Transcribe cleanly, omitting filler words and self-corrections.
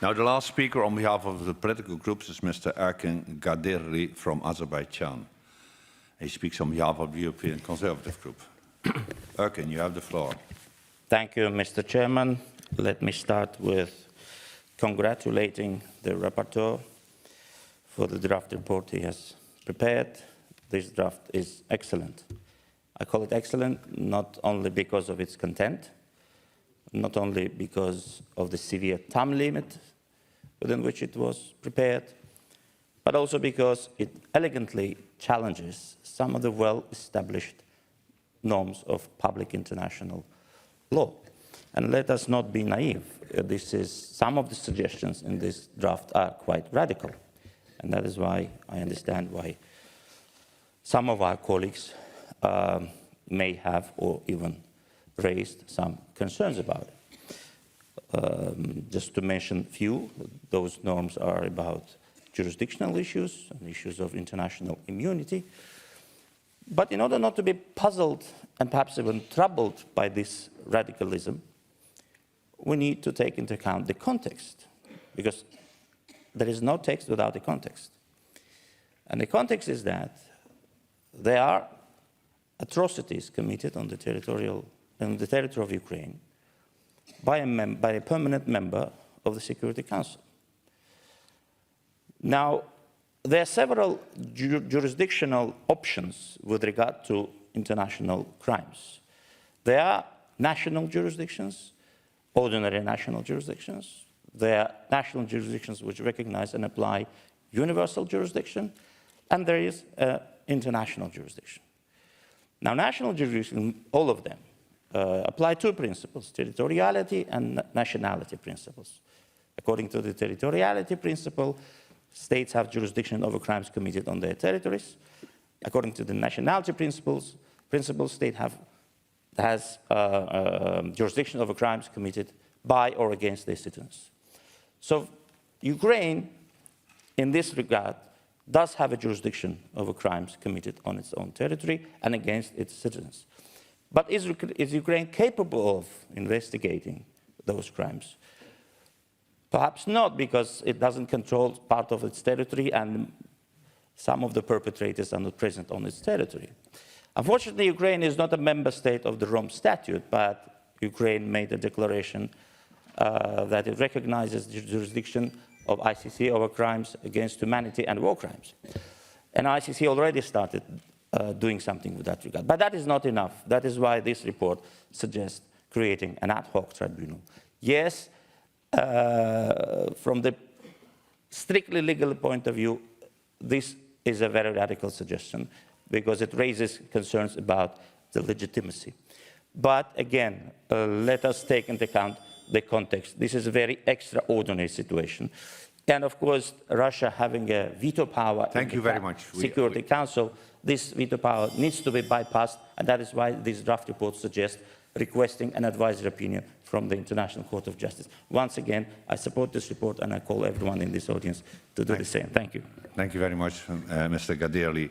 Now, the last speaker on behalf of the political groups is Mr. Erkin Qədirlinin from Azerbaijan. He speaks on behalf of the European Conservative Group. Erkin, you have the floor. Thank you, Mr. Chairman. Let me start with congratulating the rapporteur for the draft report he has prepared. This draft is excellent. I call it excellent not only because of its content, not only because of the severe time limit within which it was prepared, but also because it elegantly challenges some of the well-established norms of public international law. And let us not be naive. Some of the suggestions in this draft are quite radical. And that is why I understand why some of our colleagues may have or even raised some concerns about it. Just to mention a few, those norms are about jurisdictional issues and issues of international immunity. But in order not to be puzzled and perhaps even troubled by this radicalism, we need to take into account the context, because there is no text without a context. And the context is that there are atrocities committed on the territory of Ukraine by a permanent member of the Security Council. Now, there are several jurisdictional options with regard to international crimes. There are national jurisdictions, ordinary national jurisdictions. There are national jurisdictions which recognize and apply universal jurisdiction, and there is international jurisdiction. Now, national jurisdiction, all of them, apply two principles, territoriality and nationality principles. According to the territoriality principle, states have jurisdiction over crimes committed on their territories. According to the nationality principles, state has jurisdiction over crimes committed by or against their citizens. So Ukraine, in this regard, does have a jurisdiction over crimes committed on its own territory and against its citizens. But is Ukraine capable of investigating those crimes? Perhaps not, because it doesn't control part of its territory and some of the perpetrators are not present on its territory. Unfortunately, Ukraine is not a member state of the Rome Statute, but Ukraine made a declaration that it recognizes the jurisdiction of ICC over crimes against humanity and war crimes. And ICC already started doing something with that regard. But that is not enough. That is why this report suggests creating an ad hoc tribunal. Yes, from the strictly legal point of view, this is a very radical suggestion because it raises concerns about the legitimacy. But again, let us take into account the context. This is a very extraordinary situation. And of course, Russia having a veto power Thank you very much. Security Council, this veto power needs to be bypassed, and that is why this draft report suggests requesting an advisory opinion from the International Court of Justice. Once again, I support this report and I call everyone in this audience to do the same. Thank you. Thank you very much, Mr. Qədirli.